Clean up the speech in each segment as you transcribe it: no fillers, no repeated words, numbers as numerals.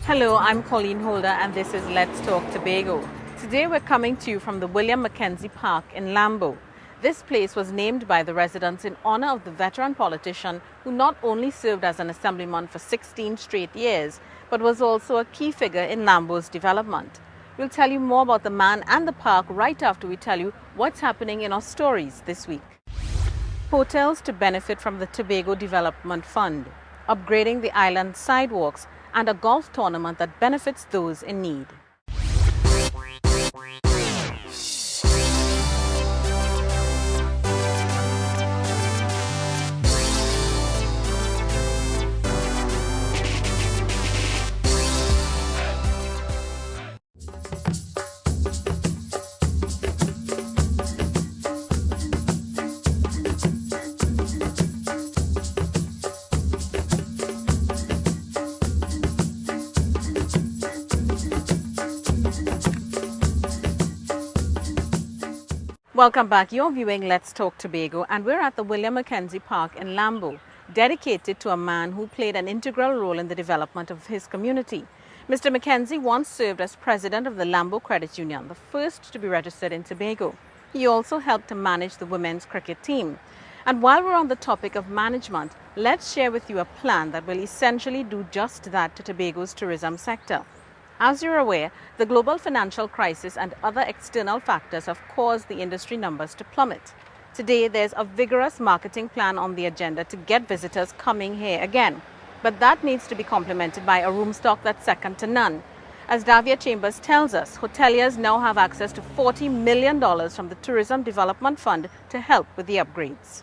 Hello, I'm Colleen Holder and this is Let's Talk Tobago. Today we're coming to you from the William McKenzie Park in Lambeau. This place was named by the residents in honor of the veteran politician who not only served as an assemblyman for 16 straight years, but was also a key figure in Lambeau's development. We'll tell you more about the man and the park right after we tell you what's happening in our stories this week. Hotels to benefit from the Tobago Development Fund, upgrading the island's sidewalks, and a golf tournament that benefits those in need. Welcome back. You're viewing Let's Talk Tobago and we're at the William McKenzie Park in Lambeau, dedicated to a man who played an integral role in the development of his community. Mr. McKenzie once served as president of the Lambeau Credit Union, the first to be registered in Tobago. He also helped to manage the women's cricket team. And while we're on the topic of management, let's share with you a plan that will essentially do just that to Tobago's tourism sector. As you're aware, the global financial crisis and other external factors have caused the industry numbers to plummet. Today, there's a vigorous marketing plan on the agenda to get visitors coming here again. But that needs to be complemented by a room stock that's second to none. As Davia Chambers tells us, hoteliers now have access to $40 million from the Tourism Development Fund to help with the upgrades.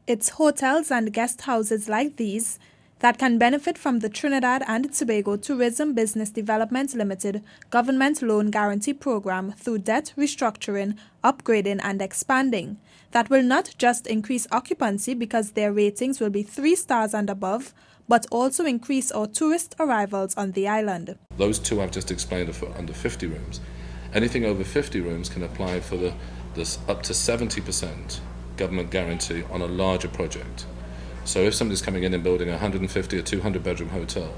It's hotels and guest houses like these that can benefit from the Trinidad and Tobago Tourism Business Development Limited Government Loan Guarantee Program through debt restructuring, upgrading and expanding. That will not just increase occupancy because their ratings will be 3 stars and above, but also increase our tourist arrivals on the island. Those two I've just explained are for under 50 rooms. Anything over 50 rooms can apply for this up to 70% government guarantee on a larger project. So if somebody's coming in and building a 150 or 200 bedroom hotel,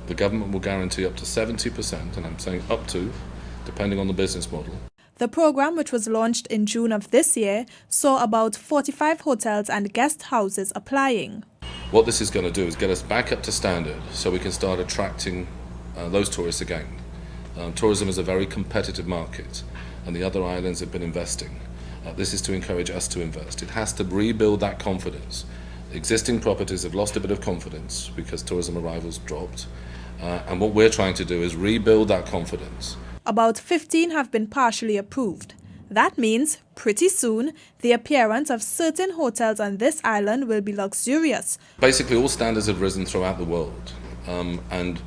the government will guarantee up to 70%, and I'm saying up to, depending on the business model. The program, which was launched in June of this year, saw about 45 hotels and guest houses applying. What this is going to do is get us back up to standard so we can start attracting those tourists again. Tourism is a very competitive market and the other islands have been investing. This is to encourage us to invest. It has to rebuild that confidence. Existing properties have lost a bit of confidence because tourism arrivals dropped, and what we're trying to do is rebuild that confidence. About 15 have been partially approved. That means, pretty soon, the appearance of certain hotels on this island will be luxurious. Basically, all standards have risen throughout the world, and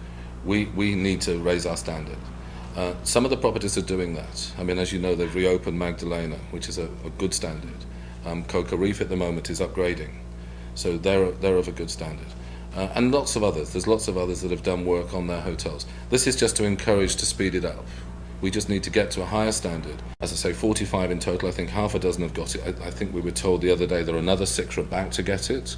we need to raise our standard. Some of the properties are doing that. I mean, as you know, they've reopened Magdalena, which is a good standard. Coca Reef at the moment is upgrading. So they're of a good standard. And lots of others. There's lots of others that have done work on their hotels. This is just to encourage to speed it up. We just need to get to a higher standard. As I say, 45 in total. I think half a dozen have got it. I think we were told the other day there are another 6 are about to get it.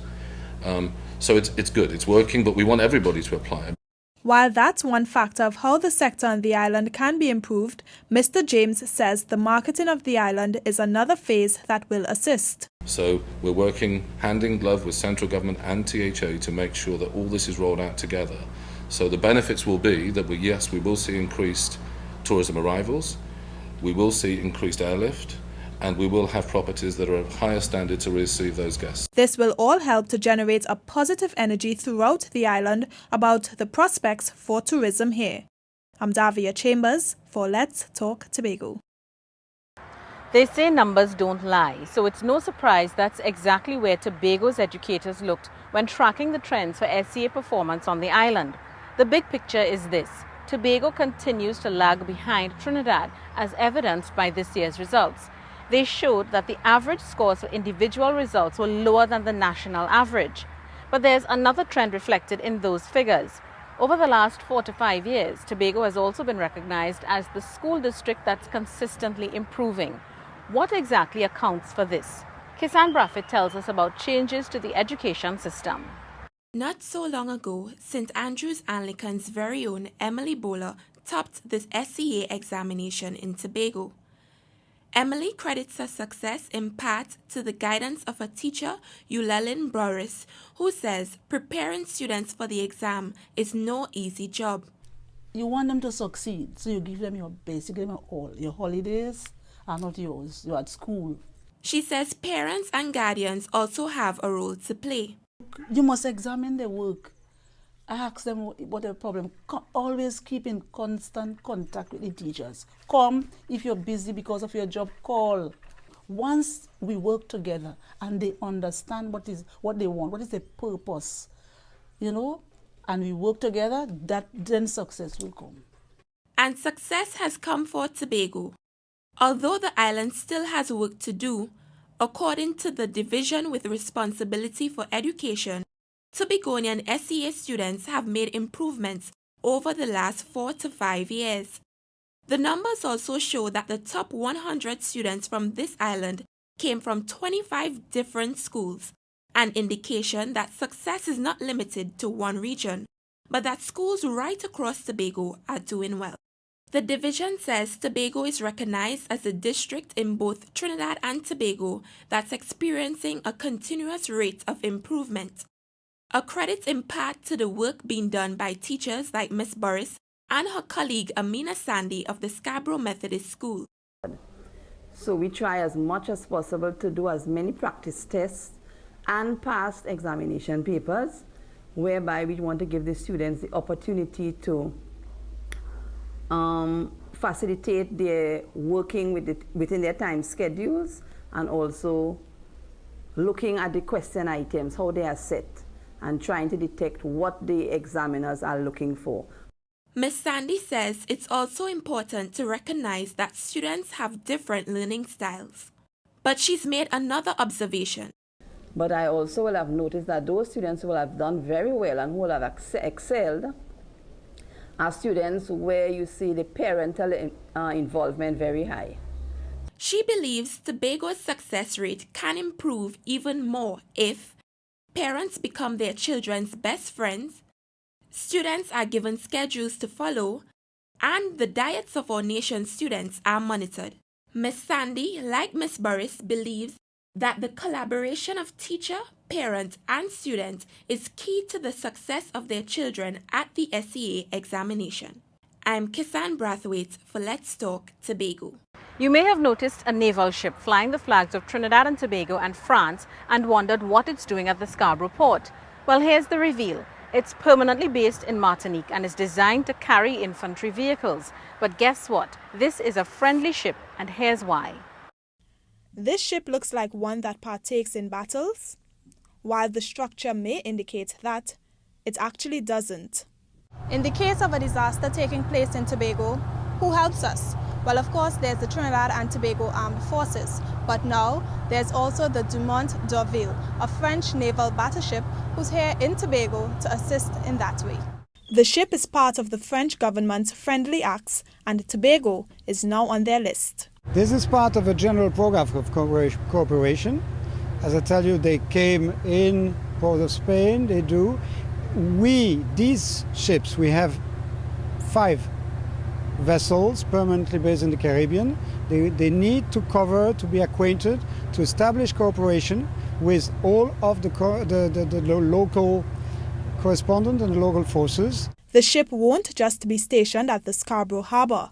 So it's good. It's working, but we want everybody to apply. While that's one factor of how the sector on the island can be improved, Mr. James says the marketing of the island is another phase that will assist. So we're working hand in glove with central government and THA to make sure that all this is rolled out together. So the benefits will be that we will see increased tourism arrivals, we will see increased airlift, and we will have properties that are of higher standard to receive those guests. This will all help to generate a positive energy throughout the island about the prospects for tourism here. I'm Davia Chambers for Let's Talk Tobago. They say numbers don't lie, so it's no surprise that's exactly where Tobago's educators looked when tracking the trends for SEA performance on the island. The big picture is this: Tobago continues to lag behind Trinidad, as evidenced by this year's results. They showed that the average scores for individual results were lower than the national average. But there's another trend reflected in those figures. Over the last 4 to 5 years, Tobago has also been recognized as the school district that's consistently improving. What exactly accounts for this? Kisan Braffett tells us about changes to the education system. Not so long ago, St. Andrews Anglican's very own Emily Bowler topped the SCA examination in Tobago. Emily credits her success in part to the guidance of her teacher, Eulelyn Burris, who says preparing students for the exam is no easy job. You want them to succeed, so you give them your best, you give them all. Your holidays are not yours, you're at school. She says parents and guardians also have a role to play. You must examine their work. I ask them what their problem. Always keep in constant contact with the teachers. Come, if you're busy because of your job, call. Once we work together and they understand what they want, what is their purpose, and we work together, then success will come. And success has come for Tobago. Although the island still has work to do, according to the Division with Responsibility for Education, Tobagonian SEA students have made improvements over the last 4 to 5 years. The numbers also show that the top 100 students from this island came from 25 different schools, an indication that success is not limited to one region, but that schools right across Tobago are doing well. The division says Tobago is recognized as a district in both Trinidad and Tobago that's experiencing a continuous rate of improvement. A credit in part to the work being done by teachers like Miss Burris and her colleague Amina Sandy of the Scarborough Methodist School. So we try as much as possible to do as many practice tests and past examination papers, whereby we want to give the students the opportunity to facilitate their working within their time schedules, and also looking at the question items, how they are set, and trying to detect what the examiners are looking for. Ms. Sandy says it's also important to recognize that students have different learning styles. But she's made another observation. But I also will have noticed that those students who will have done very well and who will have excelled are students where you see the parental involvement very high. She believes Tobago's success rate can improve even more if parents become their children's best friends, students are given schedules to follow, and the diets of our nation's students are monitored. Ms. Sandy, like Ms. Burris, believes that the collaboration of teacher, parent, and student is key to the success of their children at the SEA examination. I'm Kisan Brathwaite for Let's Talk Tobago. You may have noticed a naval ship flying the flags of Trinidad and Tobago and France and wondered what it's doing at the Scarborough port. Well, here's the reveal. It's permanently based in Martinique and is designed to carry infantry vehicles. But guess what? This is a friendly ship, and here's why. This ship looks like one that partakes in battles, while the structure may indicate that it actually doesn't. In the case of a disaster taking place in Tobago, who helps us? Well, of course, there's the Trinidad and Tobago Armed Forces, but now there's also the Dumont d'Urville, a French naval battleship who's here in Tobago to assist in that way. The ship is part of the French government's friendly acts, and Tobago is now on their list. This is part of a general program of cooperation. As I tell you, they came in Port of Spain, they do. These ships, we have 5 vessels permanently based in the Caribbean. They need to cover, to be acquainted, to establish cooperation with all of the local correspondent and the local forces. The ship won't just be stationed at the Scarborough Harbour.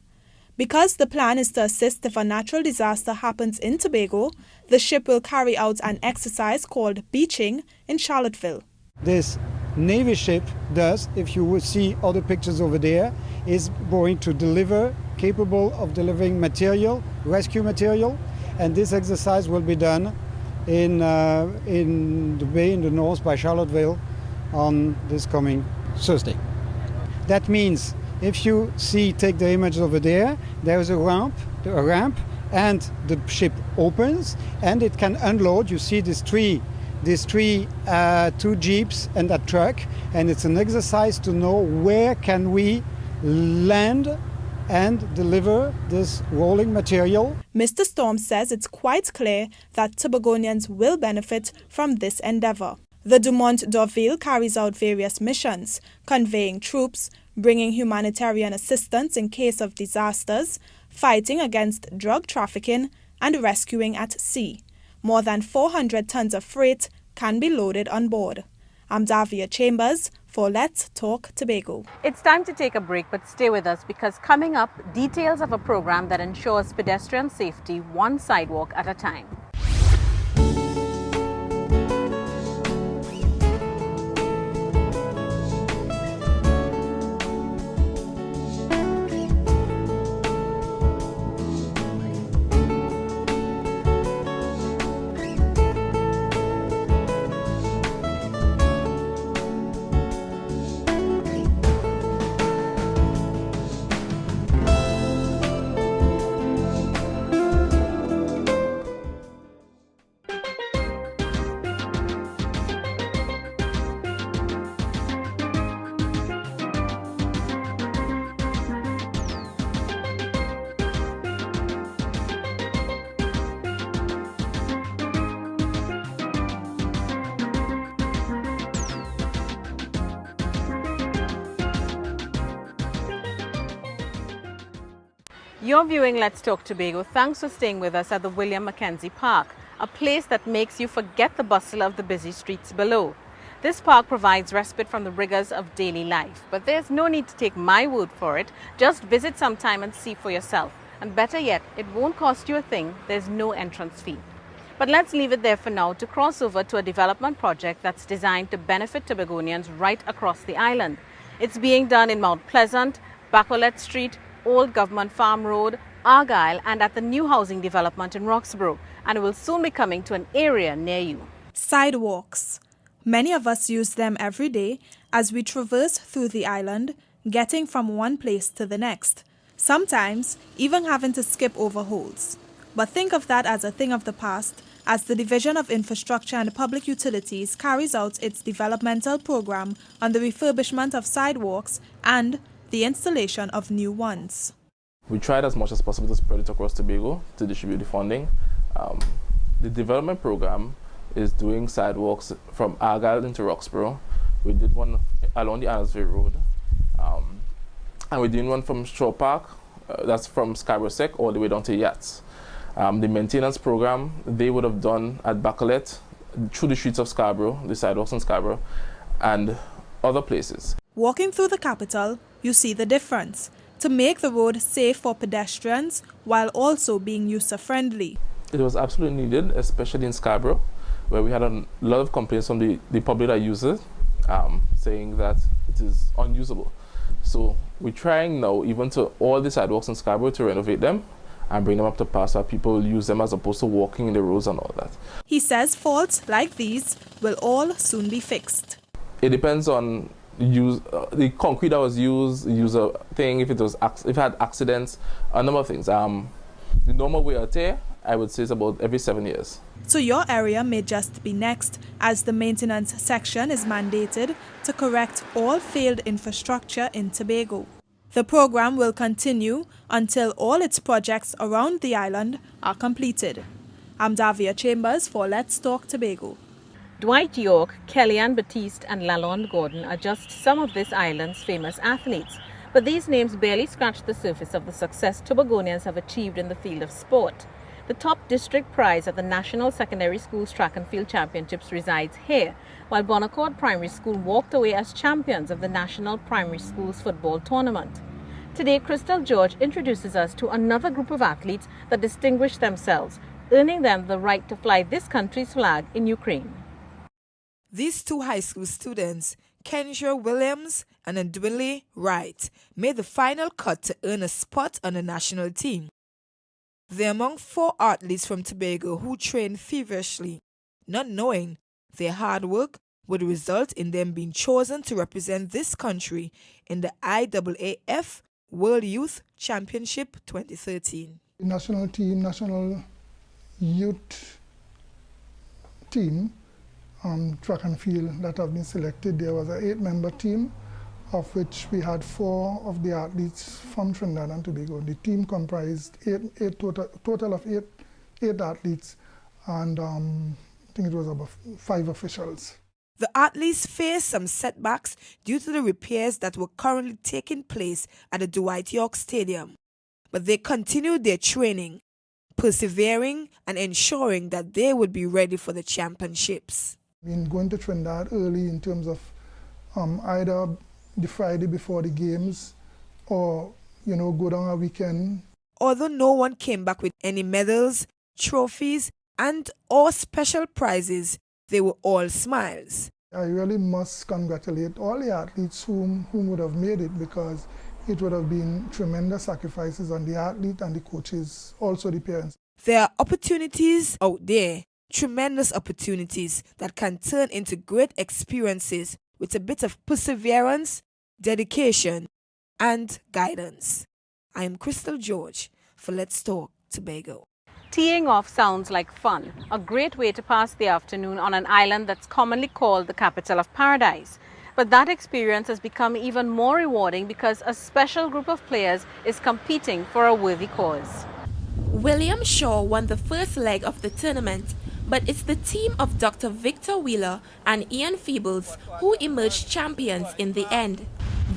Because the plan is to assist if a natural disaster happens in Tobago, the ship will carry out an exercise called beaching in Charlottesville. This Navy ship does, if you will see other pictures over there, is going to deliver, capable of delivering material, rescue material, and this exercise will be done in the bay in the north by Charlottesville on this coming Thursday. That means if you take the image over there, there is a ramp, and the ship opens and it can unload. You see these three 2 jeeps and that truck, and it's an exercise to know where can we land and deliver this rolling material. Mr. Storm says it's quite clear that Tobagonians will benefit from this endeavor. The Dumont d'Urville carries out various missions, conveying troops, bringing humanitarian assistance in case of disasters, fighting against drug trafficking, and rescuing at sea. More than 400 tons of freight can be loaded on board. I'm Davia Chambers for Let's Talk Tobago. It's time to take a break, but stay with us because coming up, details of a program that ensures pedestrian safety one sidewalk at a time. You're viewing Let's Talk Tobago. Thanks for staying with us at the William McKenzie Park, a place that makes you forget the bustle of the busy streets below. This park provides respite from the rigors of daily life, but there's no need to take my word for it. Just visit sometime and see for yourself. And better yet, it won't cost you a thing. There's no entrance fee. But let's leave it there for now to cross over to a development project that's designed to benefit Tobagonians right across the island. It's being done in Mount Pleasant, Bacolet Street, Old Government Farm Road, Argyle, and at the new housing development in Roxborough, and it will soon be coming to an area near you. Sidewalks. Many of us use them every day as we traverse through the island, getting from one place to the next, sometimes even having to skip over holes. But think of that as a thing of the past, as the Division of Infrastructure and Public Utilities carries out its developmental program on the refurbishment of sidewalks and the installation of new ones. We tried as much as possible to spread it across Tobago to distribute the funding. The development program is doing sidewalks from Argyle into Roxborough. We did one along the Annesville Road. And we're doing one from Shaw Park, that's from Scarborough Sec all the way down to Yachts. The maintenance program they would have done at Bacolet, through the streets of Scarborough, the sidewalks in Scarborough, and other places. Walking through the capital, you see the difference, to make the road safe for pedestrians while also being user-friendly. It was absolutely needed, especially in Scarborough, where we had a lot of complaints from the public that uses saying that it is unusable. So we're trying now, even to all the sidewalks in Scarborough, to renovate them and bring them up to par so that people use them as opposed to walking in the roads and all that. He says faults like these will all soon be fixed. It depends on the concrete that was used, user thing, if it had accidents, a number of things. The normal wear and tear, I would say, is about every 7 years. So your area may just be next, as the maintenance section is mandated to correct all failed infrastructure in Tobago. The program will continue until all its projects around the island are completed. I'm Davia Chambers for Let's Talk Tobago. Dwight York, Kellyanne Batiste and Lalonde Gordon are just some of this island's famous athletes. But these names barely scratch the surface of the success Tobagonians have achieved in the field of sport. The top district prize at the National Secondary Schools Track and Field Championships resides here, while Bonaccord Primary School walked away as champions of the National Primary Schools Football Tournament. Today, Crystal George introduces us to another group of athletes that distinguish themselves, earning them the right to fly this country's flag in Ukraine. These two high school students, Kenja Williams and Ndwili Wright, made the final cut to earn a spot on the national team. They're among 4 athletes from Tobago who train feverishly, not knowing their hard work would result in them being chosen to represent this country in the IAAF World Youth Championship 2013. The national team, national youth team, track and field that have been selected. There was an 8-member team, of which we had 4 of the athletes from Trinidad and Tobago. The team comprised total of eight athletes, and I think it was about 5 officials. The athletes faced some setbacks due to the repairs that were currently taking place at the Dwight York Stadium, but they continued their training, persevering and ensuring that they would be ready for the championships. In going to Trinidad early in terms of either the Friday before the games or, go down a weekend. Although no one came back with any medals, trophies and or special prizes, they were all smiles. I really must congratulate all the athletes whom would have made it, because it would have been tremendous sacrifices on the athlete and the coaches, also the parents. There are opportunities out there, tremendous opportunities that can turn into great experiences with a bit of perseverance, dedication, and guidance. I am Crystal George for Let's Talk Tobago. Teeing off sounds like fun, a great way to pass the afternoon on an island that's commonly called the capital of paradise. But that experience has become even more rewarding because a special group of players is competing for a worthy cause. William Shaw won the first leg of the tournament, but it's the team of Dr. Victor Wheeler and Ian Feebles who emerged champions in the end.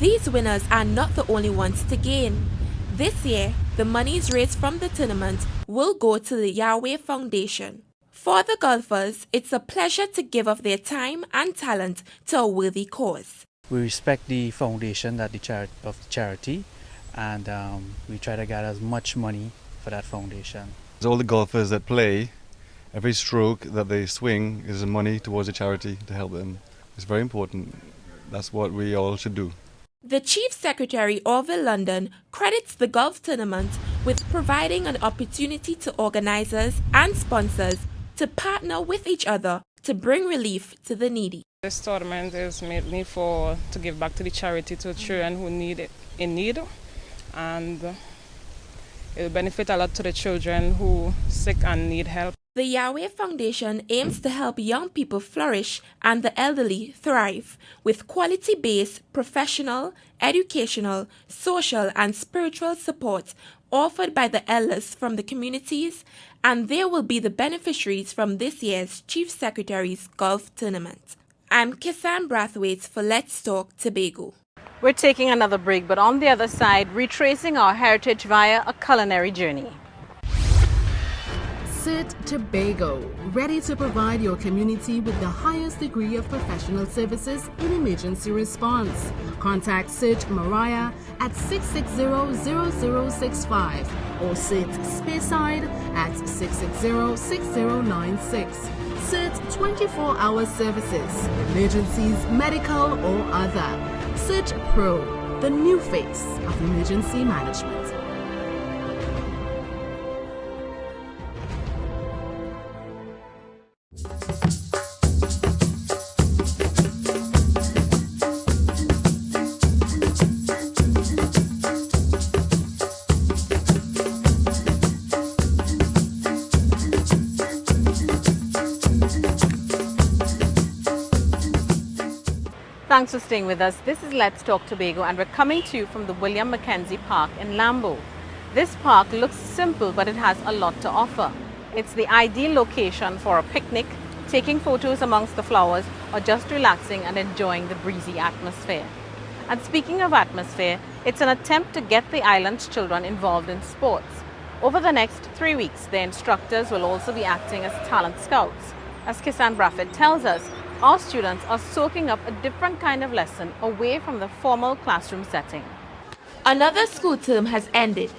These winners are not the only ones to gain. This year, the monies raised from the tournament will go to the Yahweh Foundation. For the golfers, it's a pleasure to give of their time and talent to a worthy cause. We respect the foundation of the charity, and we try to get as much money for that foundation. All the golfers that play, every stroke that they swing is money towards a charity to help them. It's very important. That's what we all should do. The Chief Secretary, Orville London, credits the golf tournament with providing an opportunity to organizers and sponsors to partner with each other to bring relief to the needy. This tournament is mainly to give back to the charity to children who in need, and it will benefit a lot to the children who are sick and need help. The Yahweh Foundation aims to help young people flourish and the elderly thrive with quality-based professional, educational, social and spiritual support offered by the elders from the communities, and they will be the beneficiaries from this year's Chief Secretary's Golf Tournament. I'm Kisan Brathwaite for Let's Talk Tobago. We're taking another break, but on the other side, retracing our heritage via a culinary journey. Sit Tobago, ready to provide your community with the highest degree of professional services in emergency response. Contact Sit Mariah at 660-0065 or Sit Speyside at 660-6096. Sit 24-hour services, emergencies, medical or other. Sit Pro, the new face of emergency management. Thanks for staying with us. This is Let's Talk Tobago, and we're coming to you from the William McKenzie Park in Lambeau. This park looks simple, but it has a lot to offer. It's the ideal location for a picnic, taking photos amongst the flowers, or just relaxing and enjoying the breezy atmosphere. And speaking of atmosphere, it's an attempt to get the island's children involved in sports. Over the next 3 weeks, their instructors will also be acting as talent scouts. As Kisan Brathwaite tells us, our students are soaking up a different kind of lesson away from the formal classroom setting. Another school term has ended,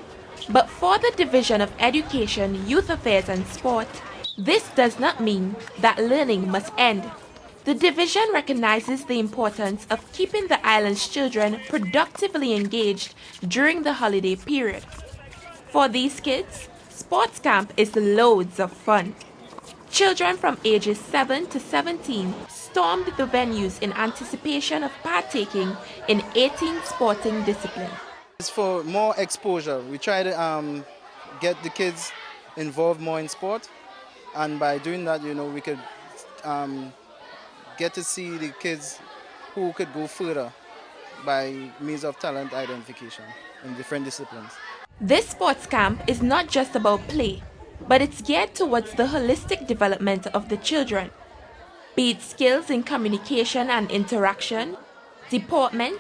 but for the Division of Education, Youth Affairs and Sport, this does not mean that learning must end. The division recognizes the importance of keeping the island's children productively engaged during the holiday period. For these kids, sports camp is loads of fun. Children from ages 7 to 17 stormed the venues in anticipation of partaking in 18 sporting disciplines. It's for more exposure. We try to get the kids involved more in sport, and by doing that, we could get to see the kids who could go further by means of talent identification in different disciplines. This sports camp is not just about play, but it's geared towards the holistic development of the children, be it skills in communication and interaction, deportment,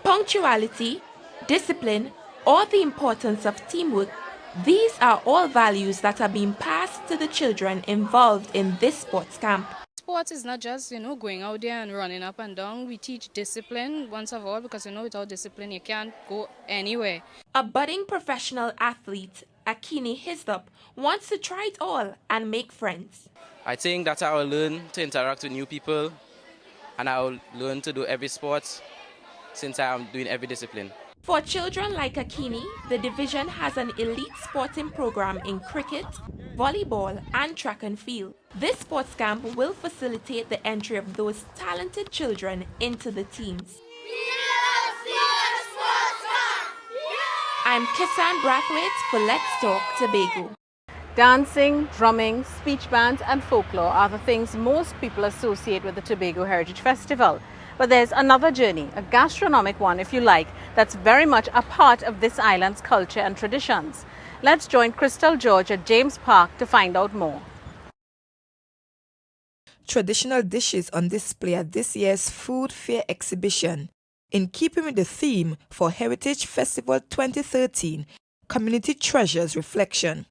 punctuality, discipline, or the importance of teamwork. These are all values that are being passed to the children involved in this sports camp. Sports is not just, going out there and running up and down. We teach discipline once of all because, without discipline, you can't go anywhere. A budding professional athlete, Akini Hislop, wants to try it all and make friends. I think that I will learn to interact with new people and I will learn to do every sport since I am doing every discipline. For children like Akini, the division has an elite sporting program in cricket, volleyball, and track and field. This sports camp will facilitate the entry of those talented children into the teams. I'm Kisan Brathwaite for Let's Talk Tobago. Dancing, drumming, speech bands and folklore are the things most people associate with the Tobago Heritage Festival. But there's another journey, a gastronomic one if you like, that's very much a part of this island's culture and traditions. Let's join Crystal George at James Park to find out more. Traditional dishes on display at this year's Food Fair exhibition. In keeping with the theme for Heritage Festival 2013, Community Treasures Reflection.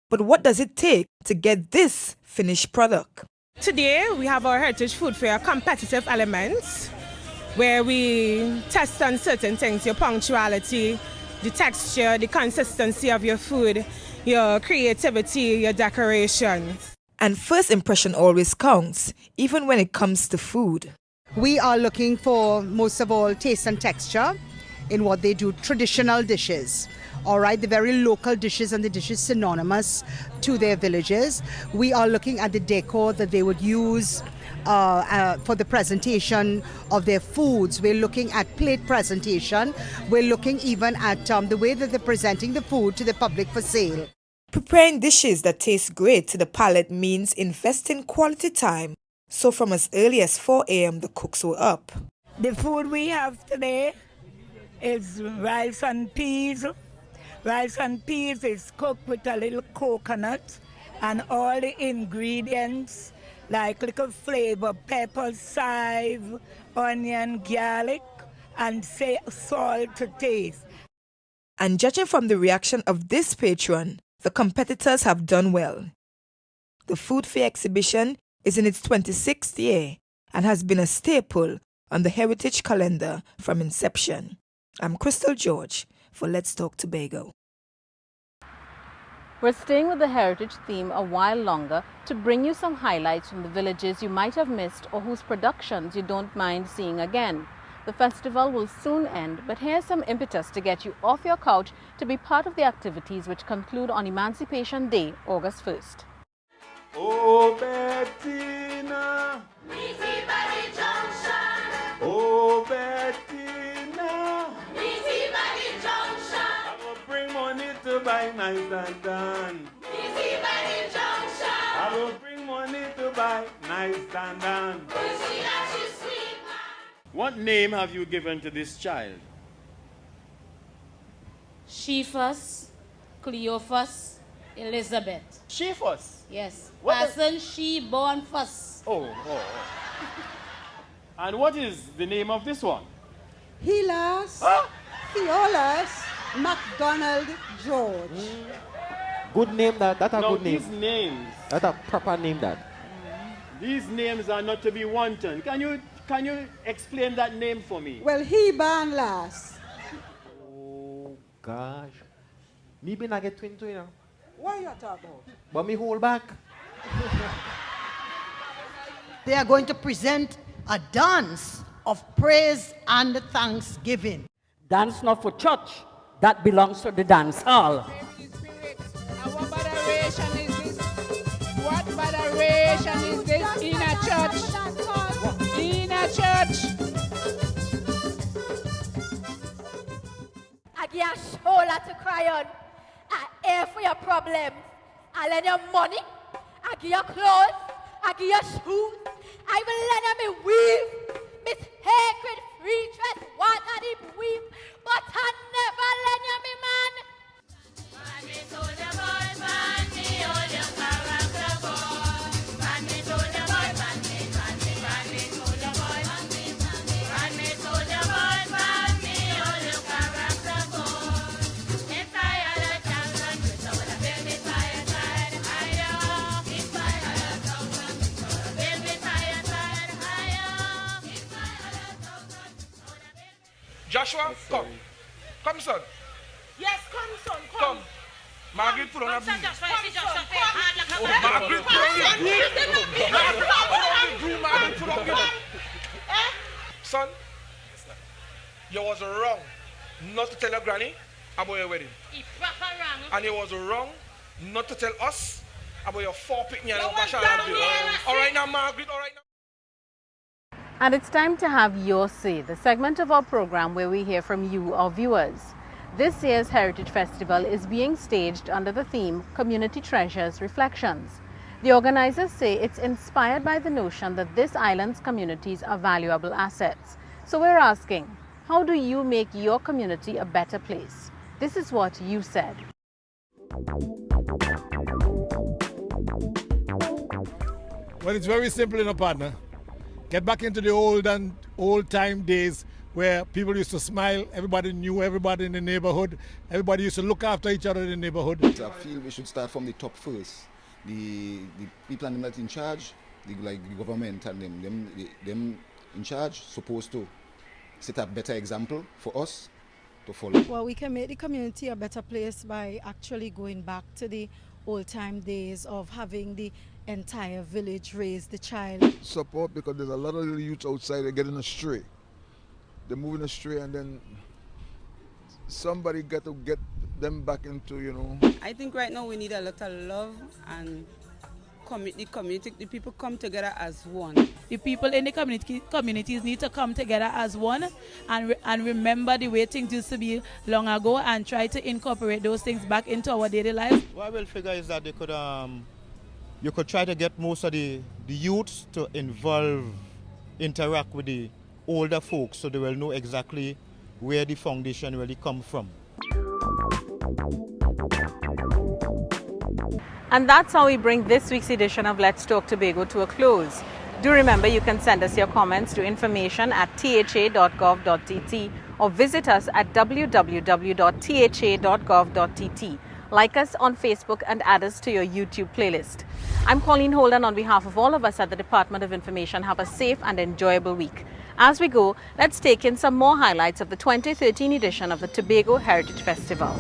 But what does it take to get this finished product? Today we have our Heritage Food Fair competitive elements where we test on certain things, your punctuality, the texture, the consistency of your food, your creativity, your decoration. And first impression always counts, even when it comes to food. We are looking for, most of all, taste and texture in what they do, traditional dishes. All right, the very local dishes and the dishes synonymous to their villages. We are looking at the decor that they would use for the presentation of their foods. We're looking at plate presentation. We're looking even at the way that they're presenting the food to the public for sale. Preparing dishes that taste great to the palate means investing quality time. So from as early as 4 a.m. the cooks were up. The food we have today is rice and peas. Rice and peas is cooked with a little coconut and all the ingredients like little flavor, pepper, chive, onion, garlic, and salt to taste. And judging from the reaction of this patron, the competitors have done well. The Food Fair exhibition is in its 26th year and has been a staple on the Heritage calendar from inception. I'm Crystal George for Let's Talk Tobago. We're staying with the heritage theme a while longer to bring you some highlights from the villages you might have missed or whose productions you don't mind seeing again. The festival will soon end, but here's some impetus to get you off your couch to be part of the activities which conclude on Emancipation Day, August 1st. Oh, Bettina! Meeting by the junction! Oh, Bettina! Meeting by the junction! I will bring money to buy nice and done. Meeting by the junction! I will bring money to buy nice and done. What name have you given to this child? Cephas, Cleophas, Elizabeth. Cephas? Yes. What Person she born first. Oh. And what is the name of this one? Helas, Theolas, MacDonald George. Good name that a now, good name. These names. That's a proper name that. These names are not to be wanton. Can you explain that name for me? Well, he born last. Oh gosh. Me been a get twin, you know. What are you talking about? But me hold back. They are going to present a dance of praise and thanksgiving. Dance not for church, that belongs to the dance hall. What moderation is this? What moderation is this in a church? In a church. I give you a shoulder to cry on. I air for your problems. I lend you money. I give you clothes. I give you shoes. I will lend you me weave. Miss Sacred reach water deep weep, but I never lend you me man. Joshua, come. Come, son. Yes, come, son, Come. Margaret, put on a broom. Oh, Margaret, put on the broom. Son, you was wrong not to tell your granny about your wedding. And you was wrong not to tell us about your four picnic and all right now, Margaret, all right now. And it's time to have Your Say, the segment of our program where we hear from you, our viewers. This year's Heritage Festival is being staged under the theme Community Treasures Reflections. The organizers say it's inspired by the notion that this island's communities are valuable assets. So we're asking, how do you make your community a better place? This is what you said. Well, it's very simple, partner. Get back into the old time days where people used to smile, everybody knew everybody in the neighborhood, everybody used to look after each other in the neighborhood. I feel we should start from the top first. The people and them that in charge, like the government and them in charge, supposed to set a better example for us to follow. Well, we can make the community a better place by actually going back to the old time days of having the entire village raise the child. Support, because there's a lot of little youths outside, they're getting astray. They're moving astray, and then somebody got to get them back into, I think right now we need a lot of love and the community, the people come together as one. The people in the communities need to come together as one and remember the way things used to be long ago and try to incorporate those things back into our daily life. What I will figure is that they could you could try to get most of the youths to interact with the older folks so they will know exactly where the foundation really come from. And that's how we bring this week's edition of Let's Talk Tobago to a close. Do remember you can send us your comments to information@tha.gov.tt or visit us at www.tha.gov.tt. Like us on Facebook and add us to your YouTube playlist. I'm Colleen Holden on behalf of all of us at the Department of Information. Have a safe and enjoyable week. As we go, let's take in some more highlights of the 2013 edition of the Tobago Heritage Festival.